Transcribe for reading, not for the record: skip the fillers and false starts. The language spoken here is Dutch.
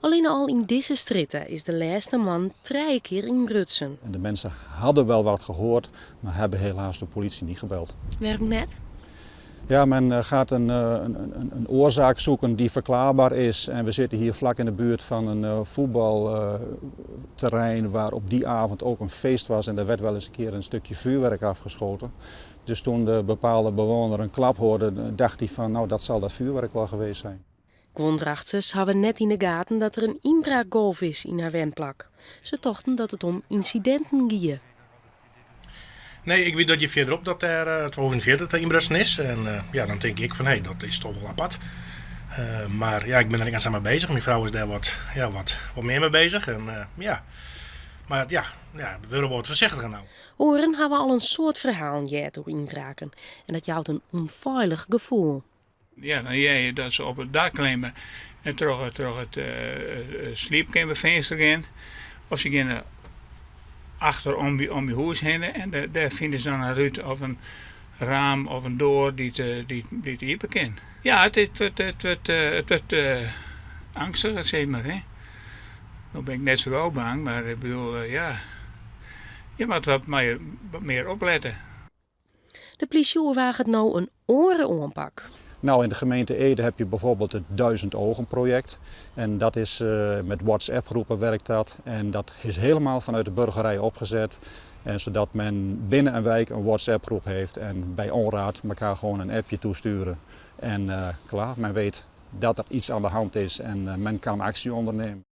Alleen al in deze stritten is de laatste man 3 keer in Brutsen. En de mensen hadden wel wat gehoord, maar hebben helaas de politie niet gebeld. Waarom net? Ja, men gaat een oorzaak zoeken die verklaarbaar is. En we zitten hier vlak in de buurt van een voetbalterrein waar op die avond ook een feest was. En er werd wel eens een keer een stukje vuurwerk afgeschoten. Dus toen de bepaalde bewoner een klap hoorde, dacht hij van nou dat zal dat vuurwerk wel geweest zijn. Gwondrachters hadden net in de gaten dat er een inbraakgolf is in haar wenplak. Ze dachten dat het om incidenten ging. Nee, ik weet dat je verderop dat er het ongeveer dat er inbrutsen is. En ja, dan denk ik van hé, dat is toch wel apart. Maar ja, ik ben er niet aan mee bezig. Mijn vrouw is daar wat meer mee bezig. En ja, maar ja, we willen wat voorzichtiger nou. Oren hebben al een soort verhaal gehad door inbraken. En dat jouwt een onveilig gevoel. Ja, dan jij dat ze op het dak klimmen en terug het slaapkamervenster gaan. Of ze gaan achter om je huis heen en daar vinden ze dan een ruit of een raam of een deur die het open kan. Ja, het wordt angstiger, zeg maar. Hè. Dan ben ik net zo wel bang, maar ik bedoel, ja, je moet wat meer opletten. De politie overwaagt nou een orenaanpak. Nou, in de gemeente Ede heb je bijvoorbeeld het 1000 Ogen project. En dat is met WhatsApp groepen werkt dat. En dat is helemaal vanuit de burgerij opgezet. En zodat men binnen een wijk een WhatsApp groep heeft en bij onraad elkaar gewoon een appje toesturen. En klaar, men weet dat er iets aan de hand is en men kan actie ondernemen.